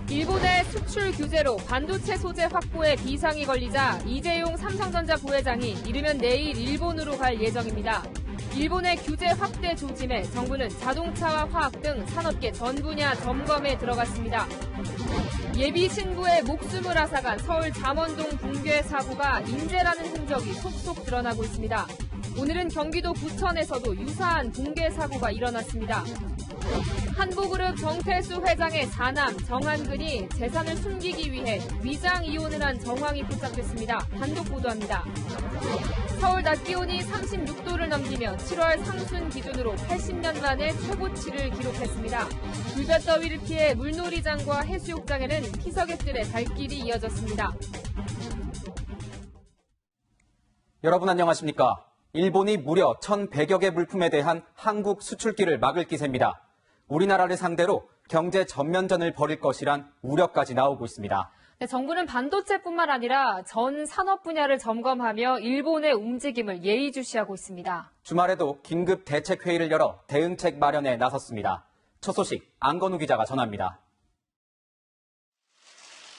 일본의 수출 규제로 반도체 소재 확보에 비상이 걸리자 이재용 삼성전자 부회장이 이르면 내일 일본으로 갈 예정입니다. 일본의 규제 확대 조짐에 정부는 자동차와 화학 등 산업계 전 분야 점검에 들어갔습니다. 예비 신부의 목숨을 앗아간 서울 잠원동 붕괴 사고가 인재라는 흔적이 속속 드러나고 있습니다. 오늘은 경기도 부천에서도 유사한 붕괴 사고가 일어났습니다. 한보그룹 정태수 회장의 사남 정한근이 재산을 숨기기 위해 위장 이혼을 한 정황이 포착됐습니다. 단독 보도합니다. 서울 낮 기온이 36도를 넘기며 7월 상순 기준으로 80년 만에 최고치를 기록했습니다. 불볕더위를 피해 물놀이장과 해수욕장에는 피서객들의 발길이 이어졌습니다. 여러분 안녕하십니까? 일본이 무려 1,100여 개 물품에 대한 한국 수출기를 막을 기세입니다. 우리나라를 상대로 경제 전면전을 벌일 것이란 우려까지 나오고 있습니다. 네, 정부는 반도체뿐만 아니라 전 산업 분야를 점검하며 일본의 움직임을 예의주시하고 있습니다. 주말에도 긴급 대책회의를 열어 대응책 마련에 나섰습니다. 첫 소식 안건우 기자가 전합니다.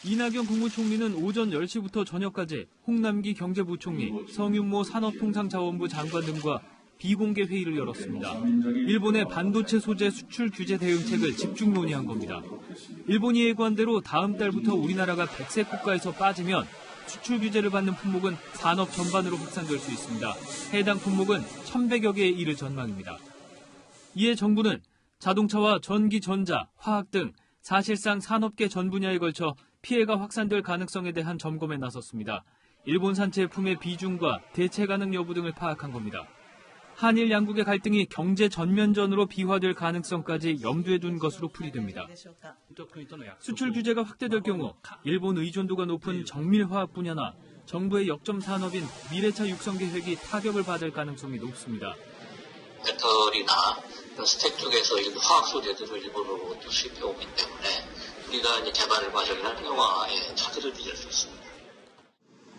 이낙연 국무총리는 오전 10시부터 저녁까지 홍남기 경제부총리, 성윤모 산업통상자원부 장관 등과 비공개 회의를 열었습니다. 일본의 반도체 소재 수출 규제 대응책을 집중 논의한 겁니다. 일본이 예고한대로 다음 달부터 우리나라가 백색 국가에서 빠지면 수출 규제를 받는 품목은 산업 전반으로 확산될 수 있습니다. 해당 품목은 1,100여 개에 이를 전망입니다. 이에 정부는 자동차와 전기, 전자, 화학 등 사실상 산업계 전 분야에 걸쳐 피해가 확산될 가능성에 대한 점검에 나섰습니다. 일본산 제품의 비중과 대체 가능 여부 등을 파악한 겁니다. 한일 양국의 갈등이 경제 전면전으로 비화될 가능성까지 염두에 둔 것으로 풀이됩니다. 수출 규제가 확대될 경우 일본 의존도가 높은 정밀화학 분야나 정부의 역점 산업인 미래차 육성 계획이 타격을 받을 가능성이 높습니다. 배터리나 스택 쪽에서 일부 화학 소재들을 일본으로 수입해 오기 때문에 우리가 이제 개발 과정이나 평화에 차질을 빚을 수 있습니다.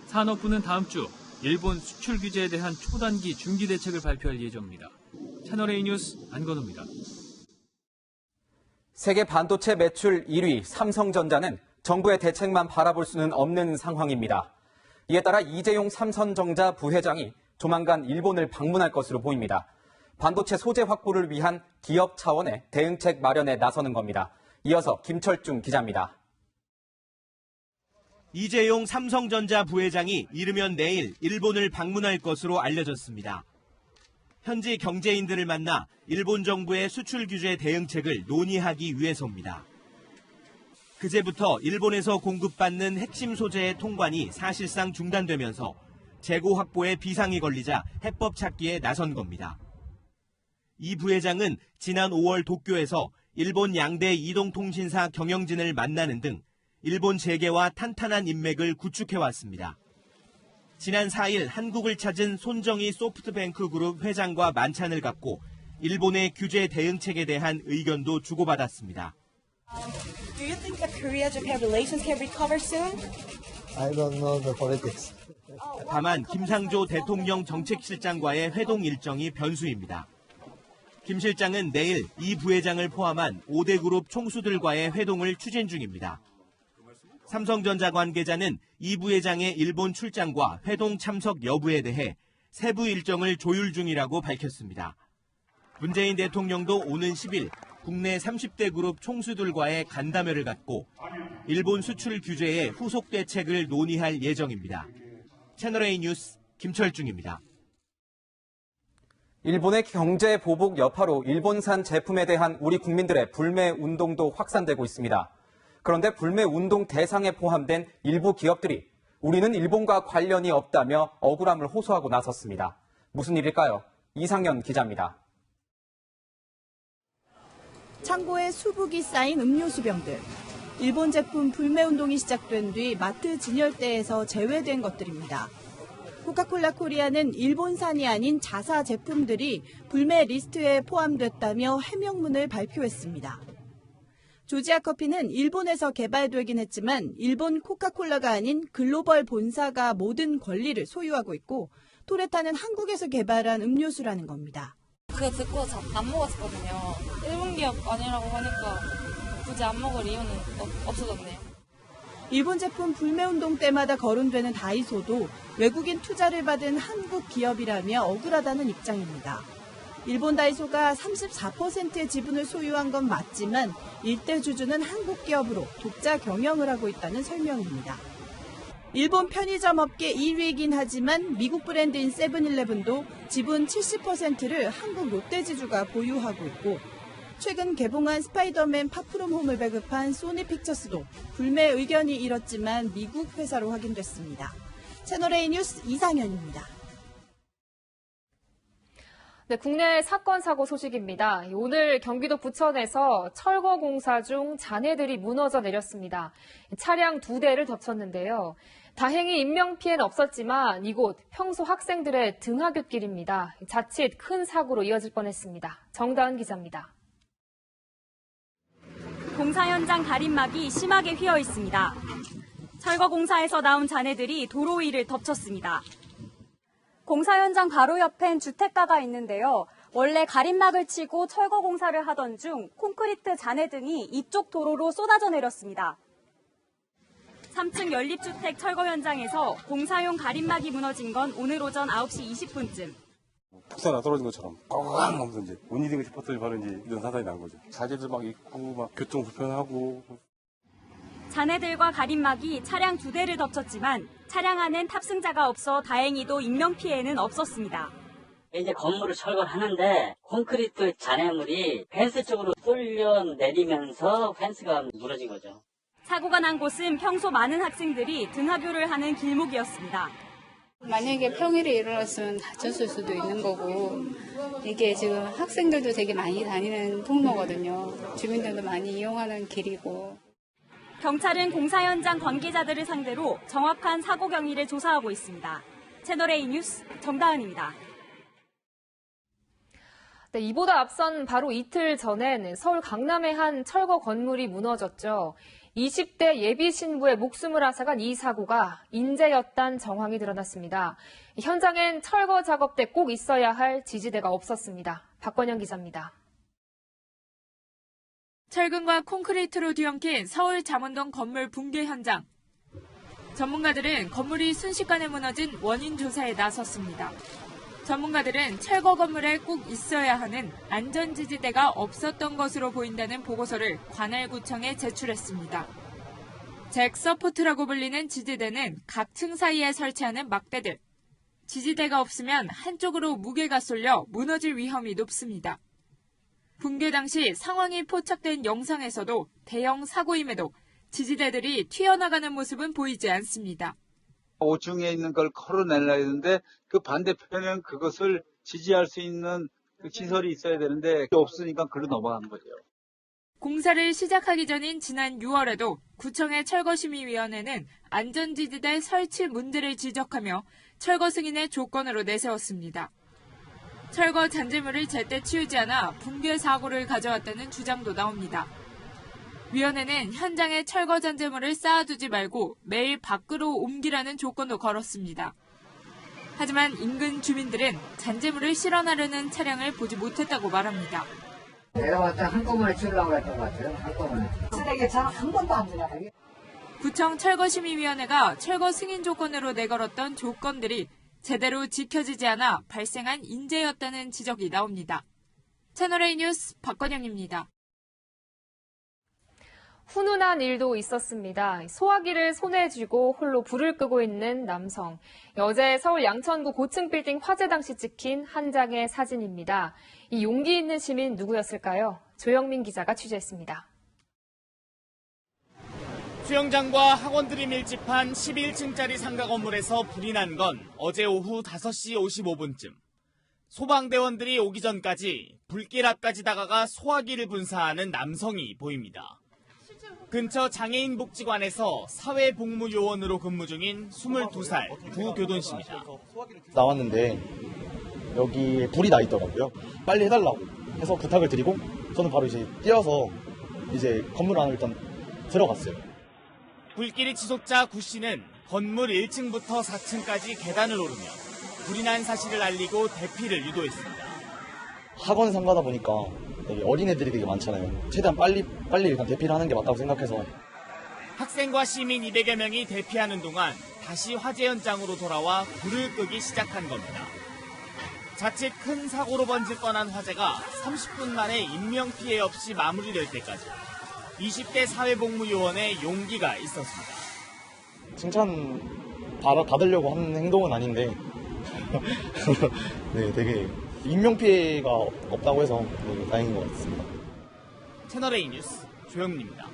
산업부는 다음 주 일본 수출 규제에 대한 초단기 중기 대책을 발표할 예정입니다. 채널A 뉴스 안건우입니다. 세계 반도체 매출 1위 삼성전자는 정부의 대책만 바라볼 수는 없는 상황입니다. 이에 따라 이재용 삼성전자 부회장이 조만간 일본을 방문할 것으로 보입니다. 반도체 소재 확보를 위한 기업 차원의 대응책 마련에 나서는 겁니다. 이어서 김철중 기자입니다. 이재용 삼성전자 부회장이 이르면 내일 일본을 방문할 것으로 알려졌습니다. 현지 경제인들을 만나 일본 정부의 수출 규제 대응책을 논의하기 위해서입니다. 그제부터 일본에서 공급받는 핵심 소재의 통관이 사실상 중단되면서 재고 확보에 비상이 걸리자 해법 찾기에 나선 겁니다. 이 부회장은 지난 5월 도쿄에서 일본 양대 이동통신사 경영진을 만나는 등 일본 재계와 탄탄한 인맥을 구축해왔습니다. 지난 4일 한국을 찾은 손정희 소프트뱅크 그룹 회장과 만찬을 갖고 일본의 규제 대응책에 대한 의견도 주고받았습니다. Do you think that Korea-Japan relations can recover soon? I don't know the politics. 다만 김상조 대통령 정책실장과의 회동 일정이 변수입니다. 김 실장은 내일 이 부회장을 포함한 5대 그룹 총수들과의 회동을 추진 중입니다. 삼성전자 관계자는 이 부회장의 일본 출장과 회동 참석 여부에 대해 세부 일정을 조율 중이라고 밝혔습니다. 문재인 대통령도 오는 10일 국내 30대 그룹 총수들과의 간담회를 갖고 일본 수출 규제의 후속 대책을 논의할 예정입니다. 채널A 뉴스 김철중입니다. 일본의 경제 보복 여파로 일본산 제품에 대한 우리 국민들의 불매 운동도 확산되고 있습니다. 그런데 불매 운동 대상에 포함된 일부 기업들이 우리는 일본과 관련이 없다며 억울함을 호소하고 나섰습니다. 무슨 일일까요? 이상현 기자입니다. 창고에 수북이 쌓인 음료수병들. 일본 제품 불매 운동이 시작된 뒤 마트 진열대에서 제외된 것들입니다. 코카콜라 코리아는 일본산이 아닌 자사 제품들이 불매 리스트에 포함됐다며 해명문을 발표했습니다. 조지아 커피는 일본에서 개발되긴 했지만 일본 코카콜라가 아닌 글로벌 본사가 모든 권리를 소유하고 있고 토레타는 한국에서 개발한 음료수라는 겁니다. 그거 듣고 안 먹었었거든요. 일본 기업 아니라고 하니까 굳이 안 먹을 이유는 없어졌네요. 일본 제품 불매운동 때마다 거론되는 다이소도 외국인 투자를 받은 한국 기업이라며 억울하다는 입장입니다. 일본 다이소가 34%의 지분을 소유한 건 맞지만 일대 주주는 한국 기업으로 독자 경영을 하고 있다는 설명입니다. 일본 편의점 업계 1위이긴 하지만 미국 브랜드인 세븐일레븐도 지분 70%를 한국 롯데지주가 보유하고 있고 최근 개봉한 스파이더맨 파프롬 홈을 배급한 소니픽처스도 불매 의견이 일었지만 미국 회사로 확인됐습니다. 채널A 뉴스 이상현입니다. 네, 국내 사건 사고 소식입니다. 오늘 경기도 부천에서 철거 공사 중 잔해들이 무너져 내렸습니다. 차량 2대를 덮쳤는데요. 다행히 인명피해는 없었지만 이곳 평소 학생들의 등하굣길입니다. 자칫 큰 사고로 이어질 뻔했습니다. 정다은 기자입니다. 공사 현장 가림막이 심하게 휘어 있습니다. 철거 공사에서 나온 잔해들이 도로 위를 덮쳤습니다. 공사 현장 바로 옆엔 주택가가 있는데요. 원래 가림막을 치고 철거 공사를 하던 중 콘크리트 잔해 등이 이쪽 도로로 쏟아져 내렸습니다. 3층 연립주택 철거 현장에서 공사용 가림막이 무너진 건 오늘 오전 9시 20분쯤. 폭사가 떨어진 것처럼 꽝 하면서 이제 원인인가 싶었더니 바로 이제 이런 사단이 난 거죠. 자재도 막 있고 막 교통 불편하고. 잔해들과 가림막이 차량 2대를 덮쳤지만 차량 안엔 탑승자가 없어 다행히도 인명피해는 없었습니다. 이제 건물을 철거를 하는데 콘크리트 잔해물이 펜스 쪽으로 쏠려 내리면서 펜스가 무너진 거죠. 사고가 난 곳은 평소 많은 학생들이 등하교를 하는 길목이었습니다. 만약에 평일에 일어났으면 다쳤을 수도 있는 거고 이게 지금 학생들도 되게 많이 다니는 통로거든요. 주민들도 많이 이용하는 길이고. 경찰은 공사 현장 관계자들을 상대로 정확한 사고 경위를 조사하고 있습니다. 채널A 뉴스 정다은입니다. 네, 이보다 앞선 바로 이틀 전엔 서울 강남의 한 철거 건물이 무너졌죠. 20대 예비 신부의 목숨을 앗아간 이 사고가 인재였다는 정황이 드러났습니다. 현장엔 철거 작업 때 꼭 있어야 할 지지대가 없었습니다. 박건영 기자입니다. 철근과 콘크리트로 뒤엉킨 서울 잠원동 건물 붕괴 현장. 전문가들은 건물이 순식간에 무너진 원인 조사에 나섰습니다. 전문가들은 철거 건물에 꼭 있어야 하는 안전지지대가 없었던 것으로 보인다는 보고서를 관할구청에 제출했습니다. 잭 서포트라고 불리는 지지대는 각 층 사이에 설치하는 막대들. 지지대가 없으면 한쪽으로 무게가 쏠려 무너질 위험이 높습니다. 붕괴 당시 상황이 포착된 영상에서도 대형 사고임에도 지지대들이 튀어나가는 모습은 보이지 않습니다. 5층에 있는 걸 걸어내려 했는데 그 반대편에는 그것을 지지할 수 있는 그 시설이 있어야 되는데 없으니까 글로 넘어가는 거죠. 공사를 시작하기 전인 지난 6월에도 구청의 철거심의위원회는 안전지지대 설치 문제를 지적하며 철거 승인의 조건으로 내세웠습니다. 철거 잔재물을 제때 치우지 않아 붕괴 사고를 가져왔다는 주장도 나옵니다. 위원회는 현장에 철거 잔재물을 쌓아두지 말고 매일 밖으로 옮기라는 조건도 걸었습니다. 하지만 인근 주민들은 잔재물을 실어나르는 차량을 보지 못했다고 말합니다. 내가 봤을 때 한꺼번에 치우려고 했던 것 같아요. 한꺼번에. 쓰레기차는 한 번도 안 지나가게. 구청 철거심의위원회가 철거 승인 조건으로 내걸었던 조건들이 제대로 지켜지지 않아 발생한 인재였다는 지적이 나옵니다. 채널A 뉴스 박건영입니다. 훈훈한 일도 있었습니다. 소화기를 손에 쥐고 홀로 불을 끄고 있는 남성. 어제 서울 양천구 고층 빌딩 화재 당시 찍힌 한 장의 사진입니다. 이 용기 있는 시민 누구였을까요? 조영민 기자가 취재했습니다. 수영장과 학원들이 밀집한 11층짜리 상가 건물에서 불이 난 건 어제 오후 5시 55분쯤. 소방대원들이 오기 전까지 불길 앞까지 다가가 소화기를 분사하는 남성이 보입니다. 근처 장애인복지관에서 사회복무요원으로 근무 중인 22살 구교돈 씨입니다. 나왔는데 여기에 불이 나 있더라고요. 빨리 해달라고 해서 부탁을 드리고 저는 바로 이제 뛰어서 이제 건물 안으로 일단 들어갔어요. 불길이 지속자 구 씨는 건물 1층부터 4층까지 계단을 오르며 불이 난 사실을 알리고 대피를 유도했습니다. 학원 상가다 보니까 되게 어린애들이 되게 많잖아요. 최대한 빨리 일단 대피를 하는 게 맞다고 생각해서. 학생과 시민 200여 명이 대피하는 동안 다시 화재 현장으로 돌아와 불을 끄기 시작한 겁니다. 자칫 큰 사고로 번질 뻔한 화재가 30분 만에 인명피해 없이 마무리될 때까지 20대 사회복무요원의 용기가 있었습니다. 칭찬 받으려고 하는 행동은 아닌데 네, 되게 인명피해가 없다고 해서 다행인 것 같습니다. 채널A 뉴스 조영민입니다.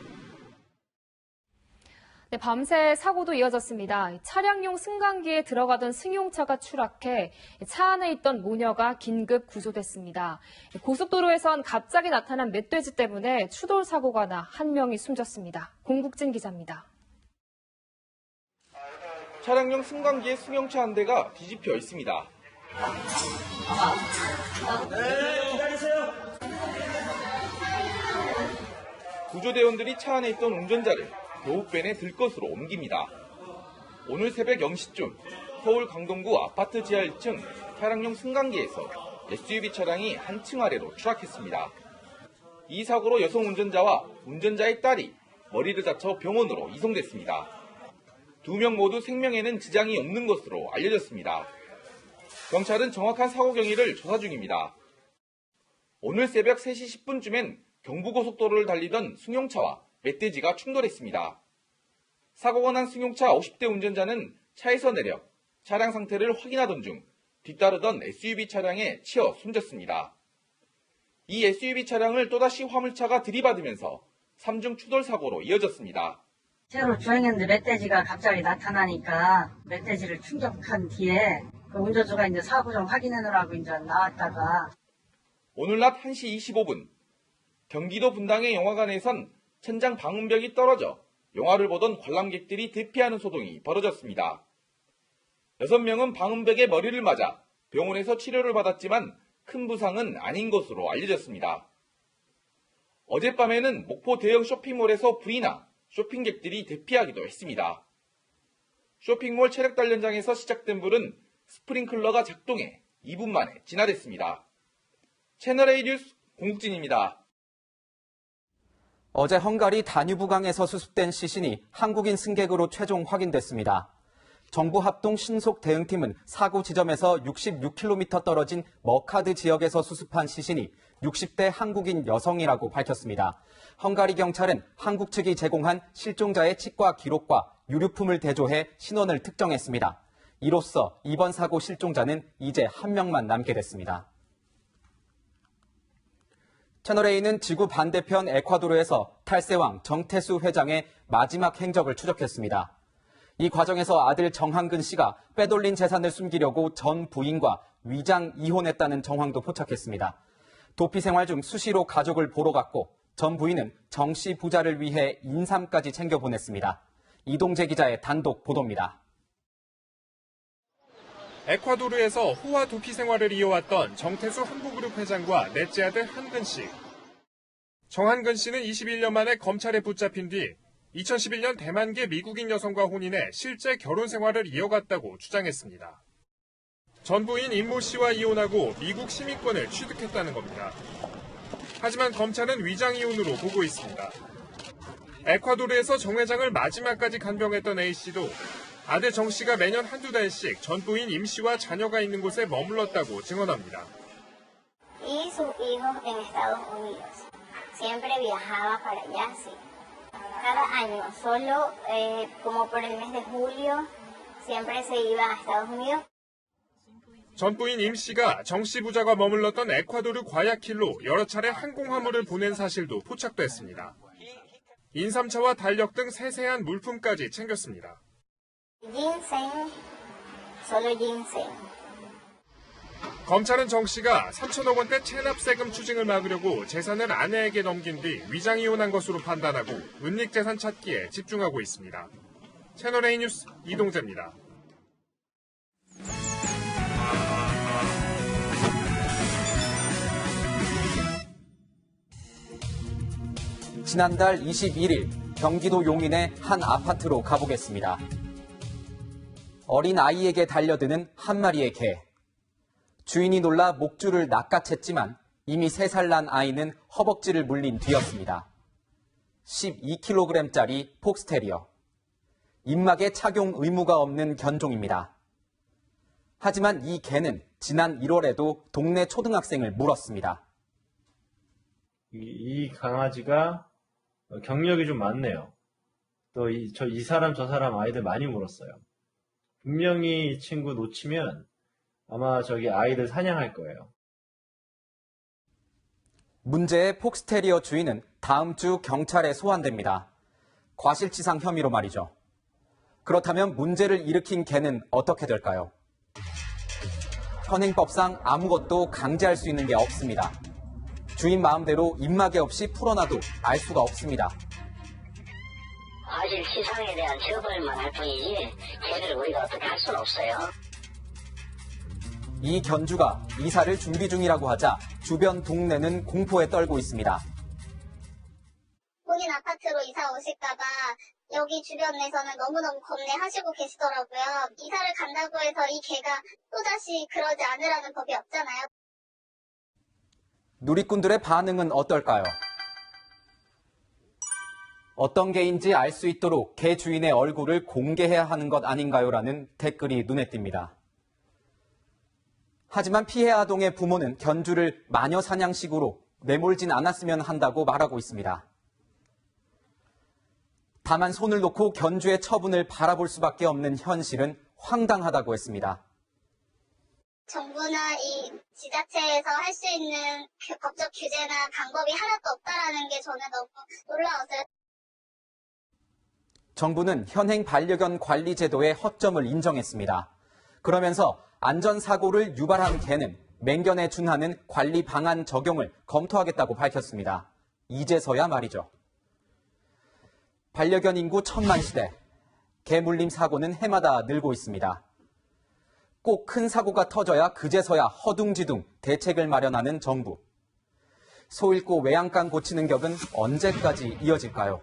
네, 밤새 사고도 이어졌습니다. 차량용 승강기에 들어가던 승용차가 추락해 차 안에 있던 모녀가 긴급 구조됐습니다. 고속도로에선 갑자기 나타난 멧돼지 때문에 추돌 사고가 나 한 명이 숨졌습니다. 공국진 기자입니다. 차량용 승강기에 승용차 한 대가 뒤집혀 있습니다. 구조대원들이 차 안에 있던 운전자를 교후밴에 들 것으로 옮깁니다. 오늘 새벽 0시쯤 서울 강동구 아파트 지하 1층 차량용 승강기에서 SUV 차량이 한층 아래로 추락했습니다. 이 사고로 여성 운전자와 운전자의 딸이 머리를 다쳐 병원으로 이송됐습니다. 2명 모두 생명에는 지장이 없는 것으로 알려졌습니다. 경찰은 정확한 사고 경위를 조사 중입니다. 오늘 새벽 3시 10분쯤엔 경부고속도로를 달리던 승용차와 멧돼지가 충돌했습니다. 사고가 난 승용차 50대 운전자는 차에서 내려 차량 상태를 확인하던 중 뒤따르던 SUV 차량에 치여 숨졌습니다. 이 SUV 차량을 또다시 화물차가 들이받으면서 3중 추돌 사고로 이어졌습니다. 새로 주행했는데 멧돼지가 갑자기 나타나니까 멧돼지를 충격한 뒤에 그 운전수가 이제 사고 좀 확인하느라고 이제 나왔다가 오늘 낮 1시 25분 경기도 분당의 영화관에선 천장 방음벽이 떨어져 영화를 보던 관람객들이 대피하는 소동이 벌어졌습니다. 6명은 방음벽에 머리를 맞아 병원에서 치료를 받았지만 큰 부상은 아닌 것으로 알려졌습니다. 어젯밤에는 목포 대형 쇼핑몰에서 불이 나 쇼핑객들이 대피하기도 했습니다. 쇼핑몰 체력달 현장에서 시작된 불은 스프링클러가 작동해 2분 만에 진화됐습니다. 채널A 뉴스 공국진입니다. 어제 헝가리 다뉴브강에서 수습된 시신이 한국인 승객으로 최종 확인됐습니다. 정부 합동 신속 대응팀은 사고 지점에서 66km 떨어진 머카드 지역에서 수습한 시신이 60대 한국인 여성이라고 밝혔습니다. 헝가리 경찰은 한국 측이 제공한 실종자의 치과 기록과 유류품을 대조해 신원을 특정했습니다. 이로써 이번 사고 실종자는 이제 한 명만 남게 됐습니다. 채널A는 지구 반대편 에콰도르에서 탈세왕 정태수 회장의 마지막 행적을 추적했습니다. 이 과정에서 아들 정한근 씨가 빼돌린 재산을 숨기려고 전 부인과 위장 이혼했다는 정황도 포착했습니다. 도피 생활 중 수시로 가족을 보러 갔고 전 부인은 정 씨 부자를 위해 인삼까지 챙겨 보냈습니다. 이동재 기자의 단독 보도입니다. 에콰도르에서 호화 도피 생활을 이어왔던 정태수 한국그룹 회장과 넷째 아들 한근 씨. 정한근 씨는 21년 만에 검찰에 붙잡힌 뒤 2011년 대만계 미국인 여성과 혼인해 실제 결혼 생활을 이어갔다고 주장했습니다. 전 부인 임모 씨와 이혼하고 미국 시민권을 취득했다는 겁니다. 하지만 검찰은 위장 이혼으로 보고 있습니다. 에콰도르에서 정 회장을 마지막까지 간병했던 A 씨도 아들 정 씨가 매년 한두 달씩 전 부인 임 씨와 자녀가 있는 곳에 머물렀다고 증언합니다. Y sus hijos en Estados Unidos. Siempre viajaba para allá, sí. Cada año, solo como por el mes de julio, siempre se iba a Estados Unidos. 전 부인 임 씨가 정 씨 부자가 머물렀던 에콰도르 과야킬로 여러 차례 항공화물을 보낸 사실도 포착됐습니다. 인삼차와 달력 등 세세한 물품까지 챙겼습니다. Ginseng, solo ginseng. 검찰은 정 씨가 3천억 원대 체납 세금 추징을 막으려고 재산을 아내에게 넘긴 뒤 위장 이혼한 것으로 판단하고 은닉 재산 찾기에 집중하고 있습니다. 채널A 뉴스 이동재입니다. 지난달 21일 경기도 용인의 한 아파트로 가보겠습니다. 어린 아이에게 달려드는 한 마리의 개. 주인이 놀라 목줄을 낚아챘지만 이미 3살 난 아이는 허벅지를 물린 뒤였습니다. 12kg짜리 폭스테리어. 입막에 착용 의무가 없는 견종입니다. 하지만 이 개는 지난 1월에도 동네 초등학생을 물었습니다. 이 강아지가 경력이 좀 많네요. 또 이 사람 저 사람 아이들 많이 물었어요. 분명히 이 친구 놓치면 아마 저기 아이들 사냥할 거예요. 문제의 폭스테리어 주인은 다음 주 경찰에 소환됩니다. 과실치상 혐의로 말이죠. 그렇다면 문제를 일으킨 개는 어떻게 될까요? 현행법상 아무것도 강제할 수 있는 게 없습니다. 주인 마음대로 입마개 없이 풀어놔도 알 수가 없습니다. 과실치상에 대한 처벌만 할 뿐이지 개를 우리가 어떻게 할 수는 없어요. 이 견주가 이사를 준비 중이라고 하자 주변 동네는 공포에 떨고 있습니다. 본인 아파트로 이사 오실까봐 여기 주변에서는 너무너무 겁내하시고 계시더라고요. 이사를 간다고 해서 이 개가 또다시 그러지 않으라는 법이 없잖아요. 누리꾼들의 반응은 어떨까요? 어떤 개인지 알 수 있도록 개 주인의 얼굴을 공개해야 하는 것 아닌가요라는 댓글이 눈에 띕니다. 하지만 피해 아동의 부모는 견주를 마녀 사냥식으로 내몰진 않았으면 한다고 말하고 있습니다. 다만 손을 놓고 견주의 처분을 바라볼 수밖에 없는 현실은 황당하다고 했습니다. 정부나 이 지자체에서 할 수 있는 법적 규제나 방법이 하나도 없다라는 게 저는 너무 놀라웠어요. 정부는 현행 반려견 관리 제도의 허점을 인정했습니다. 그러면서 안전사고를 유발한 개는 맹견에 준하는 관리 방안 적용을 검토하겠다고 밝혔습니다. 이제서야 말이죠. 반려견 인구 1000만 시대. 개 물림 사고는 해마다 늘고 있습니다. 꼭 큰 사고가 터져야 그제서야 허둥지둥 대책을 마련하는 정부. 소 잃고 외양간 고치는 격은 언제까지 이어질까요?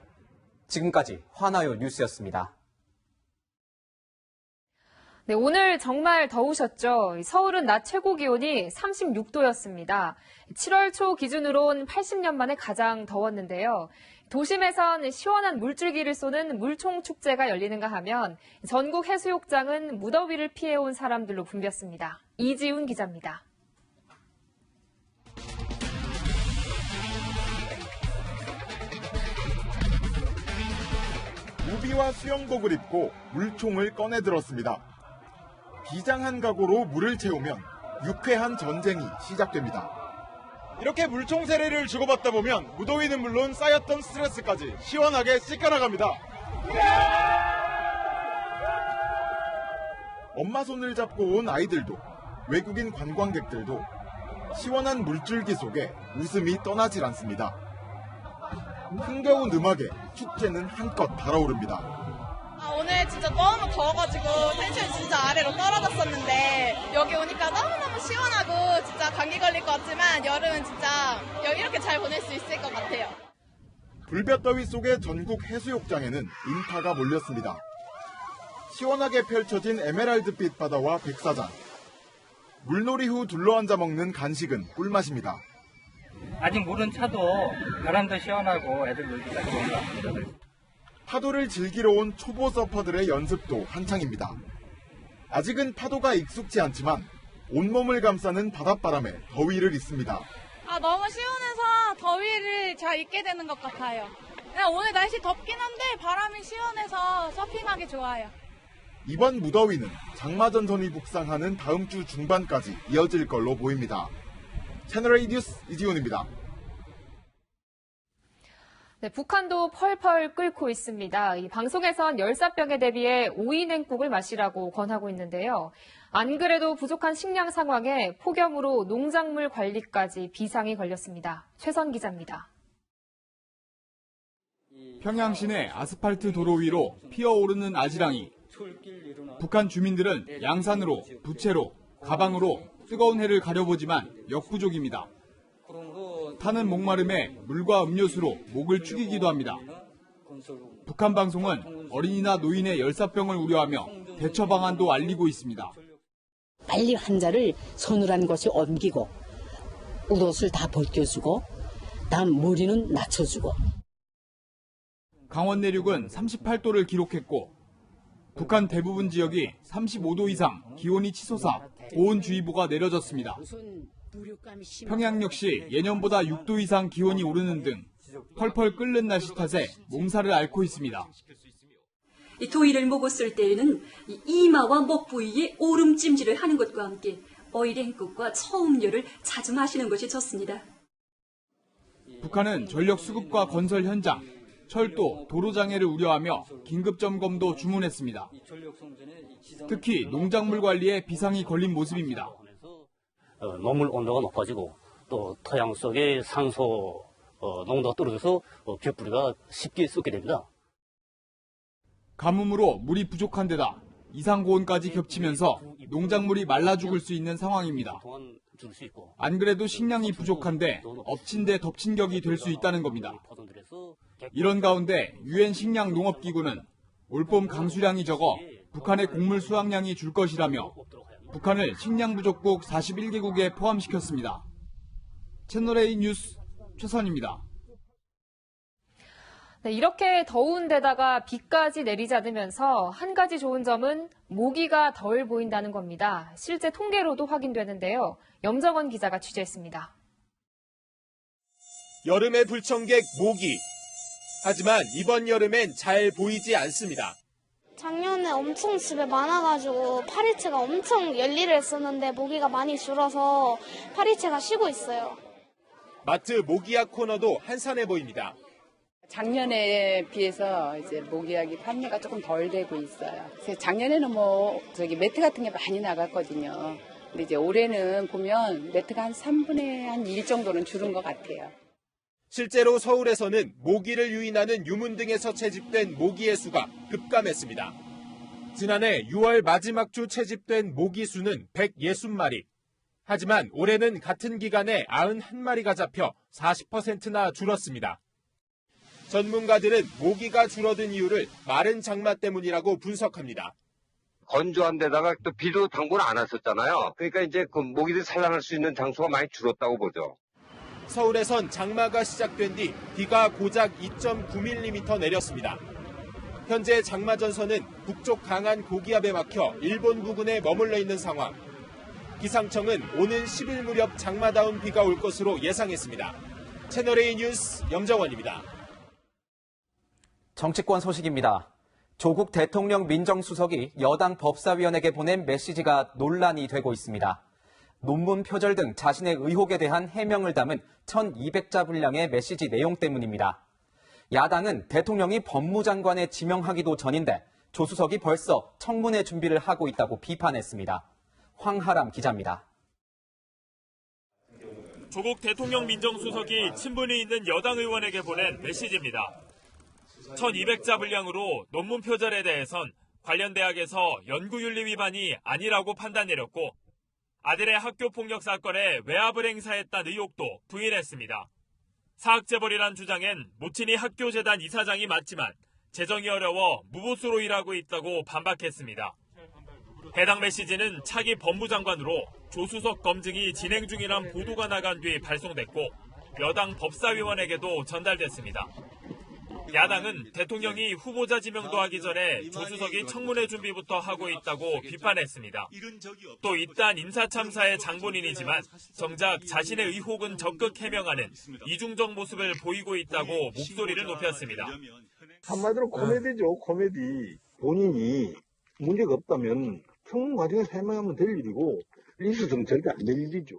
지금까지 화나요 뉴스였습니다. 네, 오늘 정말 더우셨죠? 서울은 낮 최고 기온이 36도였습니다. 7월 초 기준으론 80년 만에 가장 더웠는데요. 도심에선 시원한 물줄기를 쏘는 물총축제가 열리는가 하면 전국 해수욕장은 무더위를 피해온 사람들로 붐볐습니다. 이지훈 기자입니다. 우비와 수영복을 입고 물총을 꺼내 들었습니다. 비장한 각오로 물을 채우면 유쾌한 전쟁이 시작됩니다. 이렇게 물총 세례를 주고받다 보면 무더위는 물론 쌓였던 스트레스까지 시원하게 씻겨나갑니다. 엄마 손을 잡고 온 아이들도 외국인 관광객들도 시원한 물줄기 속에 웃음이 떠나질 않습니다. 흥겨운 음악에 축제는 한껏 달아오릅니다. 오늘 진짜 너무 더워가지고 텐션이 진짜 아래로 떨어졌었는데 여기 오니까 너무너무 시원하고 진짜 감기 걸릴 것 같지만 여름은 진짜 이렇게 잘 보낼 수 있을 것 같아요. 불볕더위 속의 전국 해수욕장에는 인파가 몰렸습니다. 시원하게 펼쳐진 에메랄드빛 바다와 백사장. 물놀이 후 둘러앉아 먹는 간식은 꿀맛입니다. 아직 물은 차도 바람도 시원하고 애들 놀기가 좋은 것 같습니다. 파도를 즐기러 온 초보 서퍼들의 연습도 한창입니다. 아직은 파도가 익숙지 않지만 온몸을 감싸는 바닷바람에 더위를 잊습니다. 너무 시원해서 더위를 잘 잊게 되는 것 같아요. 오늘 날씨 덥긴 한데 바람이 시원해서 서핑하기 좋아요. 이번 무더위는 장마전선이 북상하는 다음 주 중반까지 이어질 걸로 보입니다. 채널A 뉴스 이지훈입니다. 네, 북한도 펄펄 끓고 있습니다. 이 방송에선 열사병에 대비해 오이냉국을 마시라고 권하고 있는데요. 안 그래도 부족한 식량 상황에 폭염으로 농작물 관리까지 비상이 걸렸습니다. 최선 기자입니다. 평양 시내 아스팔트 도로 위로 피어오르는 아지랑이. 북한 주민들은 양산으로, 부채로, 가방으로 뜨거운 해를 가려보지만 역부족입니다. 타는 목마름에 물과 음료수로 목을 축이기도 합니다. 북한 방송은 어린이나 노인의 열사병을 우려하며 대처 방안도 알리고 있습니다. 빨리 환자를 서늘한 곳에 옮기고 옷을 다 벗겨주고 다음 머리는 낮춰주고. 강원 내륙은 38도를 기록했고 북한 대부분 지역이 35도 이상 기온이 치솟아 고온주의보가 내려졌습니다. 평양 역시 예년보다 6도 이상 기온이 오르는 등 펄펄 끓는 날씨 탓에 몸살을 앓고 있습니다. 이 더위를 먹었을 때에는 이마와 목 부위에 오름찜질을 하는 것과 함께 어이랭국과 처음료를 자주 마시는 것이 좋습니다. 북한은 전력 수급과 건설 현장, 철도, 도로 장애를 우려하며 긴급 점검도 주문했습니다. 특히 농작물 관리에 비상이 걸린 모습입니다. 농물 온도가 높아지고 또 토양 속에 산소 농도가 떨어져서 벼뿌리가 쉽게 썩게 됩니다. 가뭄으로 물이 부족한 데다 이상 고온까지 겹치면서 농작물이 말라 죽을 수 있는 상황입니다. 안 그래도 식량이 부족한데 엎친 데 덮친 격이 될 수 있다는 겁니다. 이런 가운데 유엔 식량 농업기구는 올봄 강수량이 적어 북한의 곡물 수확량이 줄 것이라며 북한을 식량 부족국 41개국에 포함시켰습니다. 채널A 뉴스 최선입니다. 네, 이렇게 더운 데다가 비까지 내리지 않으면서 한 가지 좋은 점은 모기가 덜 보인다는 겁니다. 실제 통계로도 확인되는데요. 염정원 기자가 취재했습니다. 여름의 불청객 모기. 하지만 이번 여름엔 잘 보이지 않습니다. 작년에 엄청 집에 많아가지고 파리채가 엄청 열일을 했었는데 모기가 많이 줄어서 파리채가 쉬고 있어요. 마트 모기약 코너도 한산해 보입니다. 작년에 비해서 이제 모기약이 판매가 조금 덜 되고 있어요. 그래서 작년에는 매트 같은 게 많이 나갔거든요. 근데 이제 올해는 보면 매트가 한 3분의 1 정도는 줄은 것 같아요. 실제로 서울에서는 모기를 유인하는 유문 등에서 채집된 모기의 수가 급감했습니다. 지난해 6월 마지막 주 채집된 모기 수는 160마리. 하지만 올해는 같은 기간에 91마리가 잡혀 40%나 줄었습니다. 전문가들은 모기가 줄어든 이유를 마른 장마 때문이라고 분석합니다. 건조한 데다가 또 비도 당분 안 왔었잖아요. 그러니까 이제 그 모기들이 산란할 수 있는 장소가 많이 줄었다고 보죠. 서울에선 장마가 시작된 뒤 비가 고작 2.9mm 내렸습니다. 현재 장마 전선은 북쪽 강한 고기압에 막혀 일본 부근에 머물러 있는 상황. 기상청은 오는 10일 무렵 장마다운 비가 올 것으로 예상했습니다. 채널A 뉴스 염정원입니다. 정치권 소식입니다. 조국 대통령 민정수석이 여당 법사위원에게 보낸 메시지가 논란이 되고 있습니다. 논문 표절 등 자신의 의혹에 대한 해명을 담은 1,200자 분량의 메시지 내용 때문입니다. 야당은 대통령이 법무장관에 지명하기도 전인데 조 수석이 벌써 청문회 준비를 하고 있다고 비판했습니다. 황하람 기자입니다. 조국 대통령 민정수석이 친분이 있는 여당 의원에게 보낸 메시지입니다. 1,200자 분량으로 논문 표절에 대해선 관련 대학에서 연구윤리 위반이 아니라고 판단 내렸고 아들의 학교폭력 사건에 외압을 행사했다는 의혹도 부인했습니다. 사학재벌이란 주장엔 모친이 학교재단 이사장이 맞지만 재정이 어려워 무보수로 일하고 있다고 반박했습니다. 해당 메시지는 차기 법무장관으로 조수석 검증이 진행 중이란 보도가 나간 뒤 발송됐고 여당 법사위원에게도 전달됐습니다. 야당은 대통령이 후보자 지명도 하기 전에 조 수석이 청문회 준비부터 하고 있다고 비판했습니다. 또 이딴 인사참사의 장본인이지만 정작 자신의 의혹은 적극 해명하는 이중적 모습을 보이고 있다고 목소리를 높였습니다. 한마디로 코미디죠, 코미디. 본인이 문제가 없다면 청문 과정에서 해명하면 될 일이고 있어서는 절대 안 될 일이죠.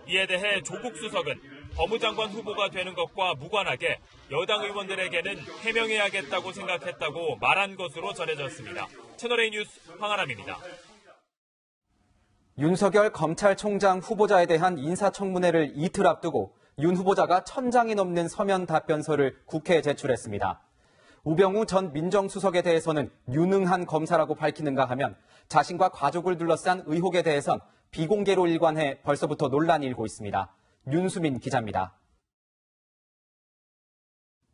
이에 대해 조국 수석은 법무장관 후보가 되는 것과 무관하게 여당 의원들에게는 해명해야겠다고 생각했다고 말한 것으로 전해졌습니다. 채널A 뉴스 황하람입니다. 윤석열 검찰총장 후보자에 대한 인사청문회를 이틀 앞두고 윤 후보자가 1,000장이 넘는 서면 답변서를 국회에 제출했습니다. 우병우 전 민정수석에 대해서는 유능한 검사라고 밝히는가 하면 자신과 가족을 둘러싼 의혹에 대해선 비공개로 일관해 벌써부터 논란이 일고 있습니다. 윤수민 기자입니다.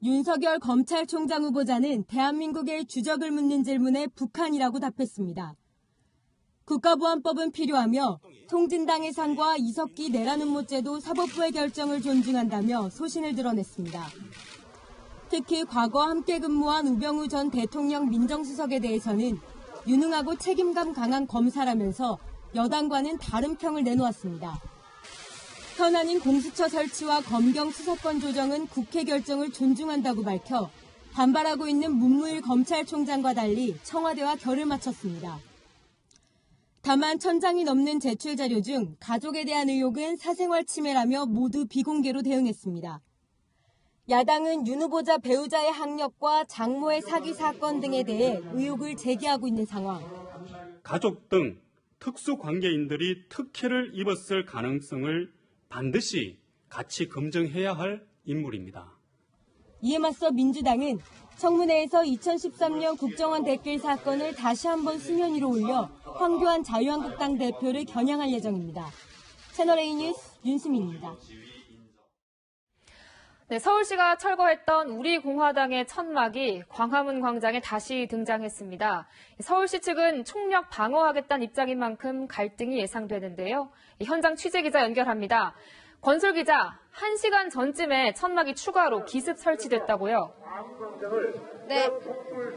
윤석열 검찰총장 후보자는 대한민국의 주적을 묻는 질문에 북한이라고 답했습니다. 국가보안법은 필요하며 통진당의 상과 이석기 내라는 모죄도 사법부의 결정을 존중한다며 소신을 드러냈습니다. 특히 과거 함께 근무한 우병우 전 대통령 민정수석에 대해서는 유능하고 책임감 강한 검사라면서 여당과는 다른 평을 내놓았습니다. 현안인 공수처 설치와 검경 수사권 조정은 국회 결정을 존중한다고 밝혀 반발하고 있는 문무일 검찰총장과 달리 청와대와 결을 맞췄습니다. 다만 1000장이 넘는 제출 자료 중 가족에 대한 의혹은 사생활 침해라며 모두 비공개로 대응했습니다. 야당은 윤 후보자 배우자의 학력과 장모의 사기 사건 등에 대해 의혹을 제기하고 있는 상황. 가족 등 특수관계인들이 특혜를 입었을 가능성을 반드시 같이 검증해야 할 인물입니다. 이에 맞서 민주당은 청문회에서 2013년 국정원 댓글 사건을 다시 한번 수면 위로 올려 황교안 자유한국당 대표를 겨냥할 예정입니다. 채널A 뉴스 윤수민입니다. 네, 서울시가 철거했던 우리공화당의 천막이 광화문 광장에 다시 등장했습니다. 서울시 측은 총력 방어하겠다는 입장인 만큼 갈등이 예상되는데요. 현장 취재기자 연결합니다. 권솔 기자, 1시간 전쯤에 천막이 추가로 기습 설치됐다고요?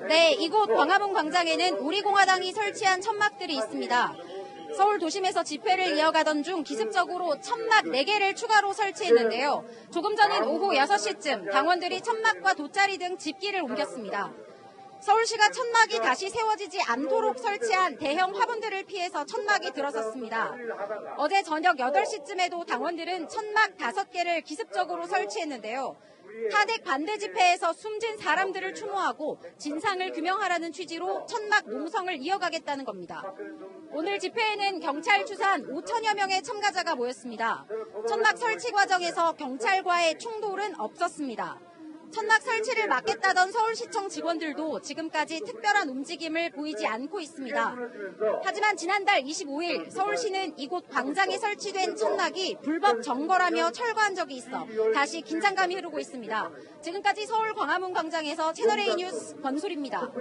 네, 이곳 광화문 광장에는 우리공화당이 설치한 천막들이 있습니다. 서울 도심에서 집회를 이어가던 중 기습적으로 천막 4개를 추가로 설치했는데요. 조금 전인 오후 6시쯤 당원들이 천막과 돗자리 등 집기를 옮겼습니다. 서울시가 천막이 다시 세워지지 않도록 설치한 대형 화분들을 피해서 천막이 들어섰습니다. 어제 저녁 8시쯤에도 당원들은 천막 5개를 기습적으로 설치했는데요. 탄핵 반대 집회에서 숨진 사람들을 추모하고 진상을 규명하라는 취지로 천막 농성을 이어가겠다는 겁니다. 오늘 집회에는 경찰 추산 5천여 명의 참가자가 모였습니다. 천막 설치 과정에서 경찰과의 충돌은 없었습니다. 천막 설치를 막겠다던 서울시청 직원들도 지금까지 특별한 움직임을 보이지 않고 있습니다. 하지만 지난달 25일 서울시는 이곳 광장에 설치된 천막이 불법 점거라며 철거한 적이 있어 다시 긴장감이 흐르고 있습니다. 지금까지 서울 광화문 광장에서 채널A 뉴스 권솔입니다.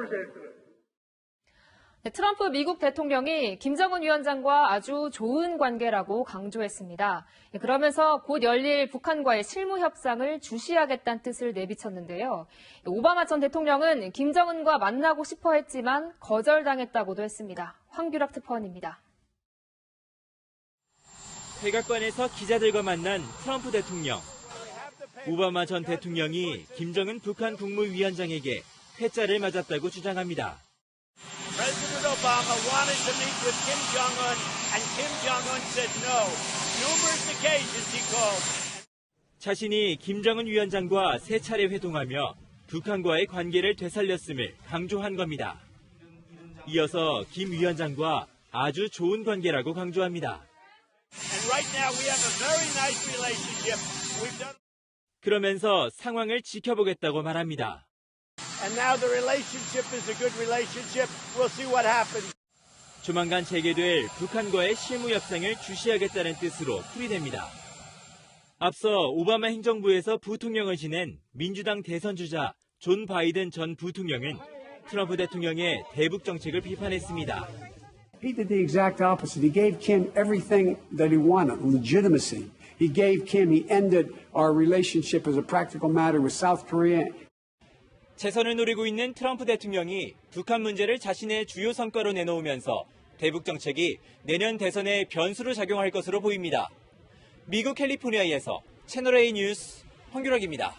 네, 트럼프 미국 대통령이 김정은 위원장과 아주 좋은 관계라고 강조했습니다. 그러면서 곧 열릴 북한과의 실무 협상을 주시하겠다는 뜻을 내비쳤는데요. 오바마 전 대통령은 김정은과 만나고 싶어 했지만 거절당했다고도 했습니다. 황규락 특파원입니다. 백악관에서 기자들과 만난 트럼프 대통령. 오바마 전 대통령이 김정은 북한 국무위원장에게 회짜를 맞았다고 주장합니다. President Obama wanted to meet with Kim Jong-un, and Kim Jong-un said no. Numerous occasions he called. 자신이 김정은 위원장과 3차례 회동하며 북한과의 관계를 되살렸음을 강조한 겁니다. 이어서 김 위원장과 아주 좋은 관계라고 강조합니다. And right now we have a very nice relationship. We've done. 그러면서 상황을 지켜보겠다고 말합니다. And now the relationship is a good relationship. We'll see what happens. 조만간 재개될 북한과의 실무 협상을 주시하겠다는 뜻으로 풀이됩니다. 앞서 오바마 행정부에서 부통령을 지낸 민주당 대선주자 존 바이든 전 부통령은 트럼프 대통령의 대북 정책을 비판했습니다. He did the exact opposite. He gave Kim everything that he wanted, legitimacy. He gave Kim, he ended our relationship as a practical matter with South Korea. 재선을 노리고 있는 트럼프 대통령이 북한 문제를 자신의 주요 성과로 내놓으면서 대북 정책이 내년 대선에 변수로 작용할 것으로 보입니다. 미국 캘리포니아에서 채널A 뉴스 황규락입니다.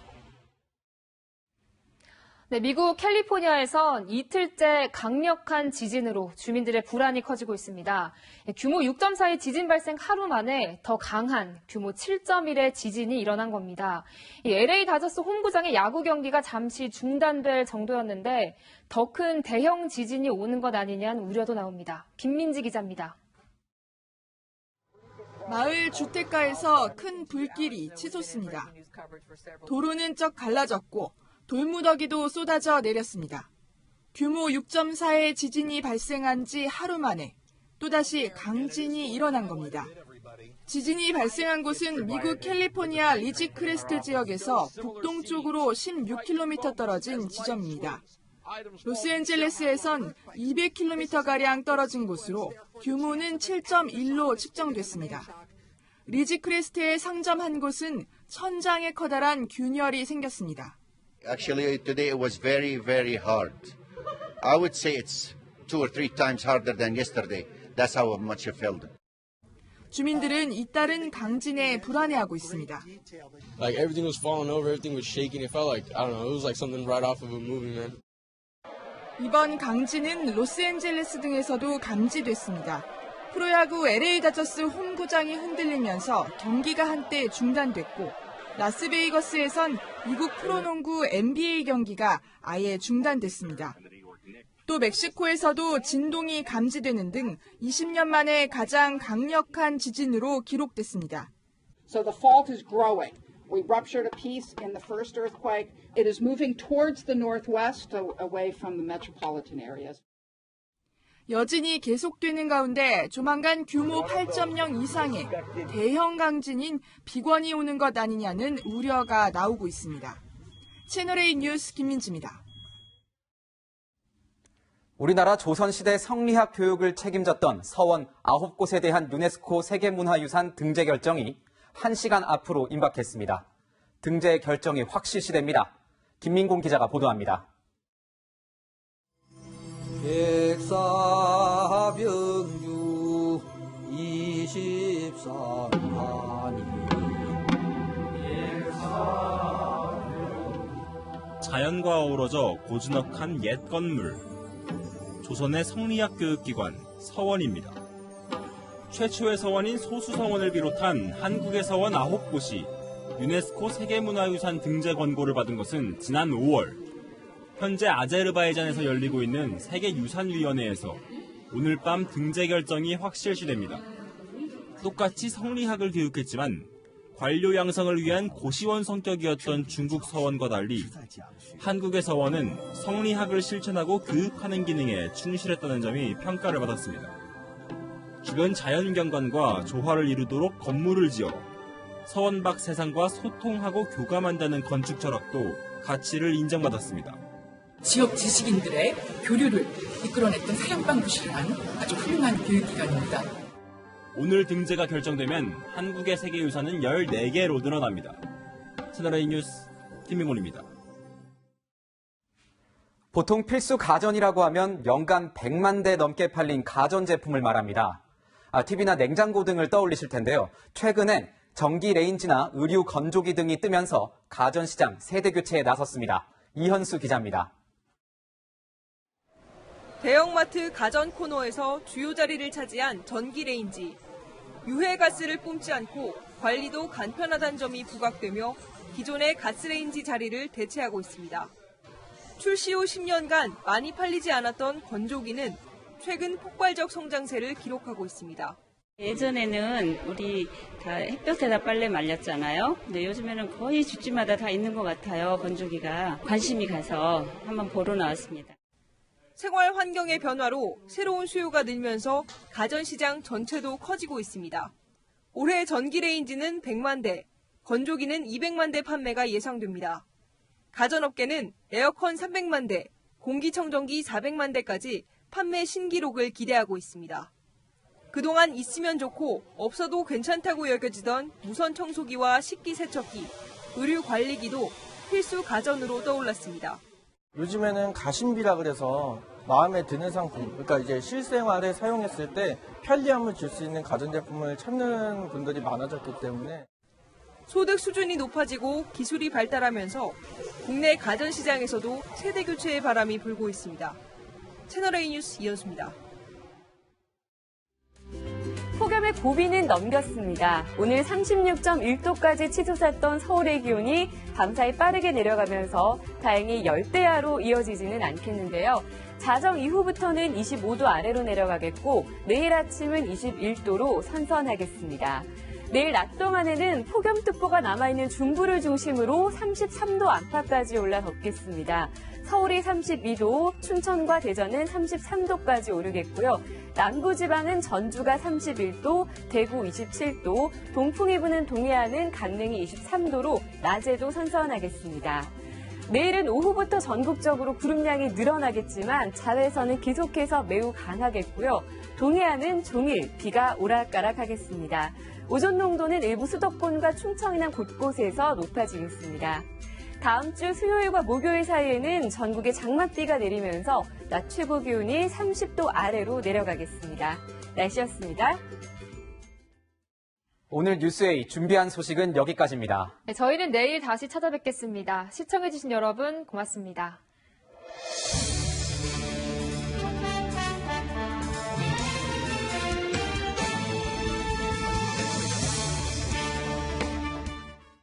네, 미국 캘리포니아에선 이틀째 강력한 지진으로 주민들의 불안이 커지고 있습니다. 규모 6.4의 지진 발생 하루 만에 더 강한 규모 7.1의 지진이 일어난 겁니다. LA 다저스 홈구장의 야구 경기가 잠시 중단될 정도였는데 더 큰 대형 지진이 오는 것 아니냐는 우려도 나옵니다. 김민지 기자입니다. 마을 주택가에서 큰 불길이 치솟습니다. 도로는 쩍 갈라졌고 돌무더기도 쏟아져 내렸습니다. 규모 6.4의 지진이 발생한 지 하루 만에 또다시 강진이 일어난 겁니다. 지진이 발생한 곳은 미국 캘리포니아 리지크레스트 지역에서 북동쪽으로 16km 떨어진 지점입니다. 로스앤젤레스에선 200km가량 떨어진 곳으로 규모는 7.1로 측정됐습니다. 리지크레스트에 상점 한 곳은 천장에 커다란 균열이 생겼습니다. Actually, today it was very, very hard. I would say it's 2 or 3 times harder than yesterday. That's how much it felt. 주민들은 잇따른 강진에 불안해하고 있습니다. Like everything was falling over, everything was shaking. It felt like, I don't know, it was like something right off of a movie, man. 이번 강진은 로스앤젤레스 등에서도 감지됐습니다. 프로야구 LA 다저스 홈구장이 흔들리면서 경기가 한때 중단됐고 라스베이거스에선 미국 프로농구 NBA 경기가 아예 중단됐습니다. 또 멕시코에서도 진동이 감지되는 등 20년 만에 가장 강력한 지진으로 기록됐습니다. So the fault is growing. We ruptured a piece in the first earthquake. It is moving towards the northwest, away from the metropolitan areas. 여진이 계속되는 가운데 조만간 규모 8.0 이상의 대형 강진인 비권이 오는 것 아니냐는 우려가 나오고 있습니다. 채널A 뉴스 김민지입니다. 우리나라 조선시대 성리학 교육을 책임졌던 서원 9곳에 대한 유네스코 세계문화유산 등재 결정이 1시간 앞으로 임박했습니다. 등재 결정이 확실시됩니다. 김민공 기자가 보도합니다. 백사병유 23하니 자연과 어우러져 고즈넉한 옛 건물. 조선의 성리학 교육기관 서원입니다. 최초의 서원인 소수서원을 비롯한 한국의 서원 9곳이 유네스코 세계문화유산 등재 권고를 받은 것은 지난 5월. 현재 아제르바이잔에서 열리고 있는 세계유산위원회에서 오늘 밤 등재 결정이 확실시됩니다. 똑같이 성리학을 교육했지만 관료 양성을 위한 고시원 성격이었던 중국 서원과 달리 한국의 서원은 성리학을 실천하고 교육하는 기능에 충실했다는 점이 평가를 받았습니다. 주변 자연경관과 조화를 이루도록 건물을 지어 서원 밖 세상과 소통하고 교감한다는 건축 철학도 가치를 인정받았습니다. 지역 지식인들의 교류를 이끌어냈던 사형방부실한 아주 훌륭한 교육기관입니다. 오늘 등재가 결정되면 한국의 세계유산은 14개로 늘어납니다. 채널A 뉴스 김민곤입니다. 보통 필수 가전이라고 하면 연간 100만 대 넘게 팔린 가전제품을 말합니다. TV나 냉장고 등을 떠올리실 텐데요. 최근엔 전기 레인지나 의류 건조기 등이 뜨면서 가전시장 세대 교체에 나섰습니다. 이현수 기자입니다. 대형마트 가전 코너에서 주요 자리를 차지한 전기레인지. 유해 가스를 뿜지 않고 관리도 간편하다는 점이 부각되며 기존의 가스레인지 자리를 대체하고 있습니다. 출시 후 10년간 많이 팔리지 않았던 건조기는 최근 폭발적 성장세를 기록하고 있습니다. 예전에는 우리 다 햇볕에다 빨래 말렸잖아요. 근데 요즘에는 거의 집집마다 다 있는 것 같아요. 건조기가. 관심이 가서 한번 보러 나왔습니다. 생활 환경의 변화로 새로운 수요가 늘면서 가전시장 전체도 커지고 있습니다. 올해 전기레인지는 100만 대, 건조기는 200만 대 판매가 예상됩니다. 가전업계는 에어컨 300만 대, 공기청정기 400만 대까지 판매 신기록을 기대하고 있습니다. 그동안 있으면 좋고 없어도 괜찮다고 여겨지던 무선 청소기와 식기세척기, 의류 관리기도 필수 가전으로 떠올랐습니다. 요즘에는 가심비라 그래서 마음에 드는 상품, 그러니까 이제 실생활에 사용했을 때 편리함을 줄 수 있는 가전제품을 찾는 분들이 많아졌기 때문에 소득 수준이 높아지고 기술이 발달하면서 국내 가전시장에서도 세대 교체의 바람이 불고 있습니다. 채널A 뉴스 이현수입니다. 폭염의 고비는 넘겼습니다. 오늘 36.1도까지 치솟았던 서울의 기온이 밤사이 빠르게 내려가면서 다행히 열대야로 이어지지는 않겠는데요. 자정 이후부터는 25도 아래로 내려가겠고 내일 아침은 21도로 선선하겠습니다. 내일 낮 동안에는 폭염특보가 남아있는 중부를 중심으로 33도 안팎까지 올라 덥겠습니다. 서울이 32도, 춘천과 대전은 33도까지 오르겠고요. 남부지방은 전주가 31도, 대구 27도, 동풍이 부는 동해안은 강릉이 23도로 낮에도 선선하겠습니다. 내일은 오후부터 전국적으로 구름량이 늘어나겠지만 자외선은 계속해서 매우 강하겠고요. 동해안은 종일 비가 오락가락하겠습니다. 오존 농도는 일부 수도권과 충청 이남 곳곳에서 높아지겠습니다. 다음 주 수요일과 목요일 사이에는 전국에 장맛비가 내리면서 낮 최고 기온이 30도 아래로 내려가겠습니다. 날씨였습니다. 오늘 뉴스에이 준비한 소식은 여기까지입니다. 네, 저희는 내일 다시 찾아뵙겠습니다. 시청해주신 여러분 고맙습니다.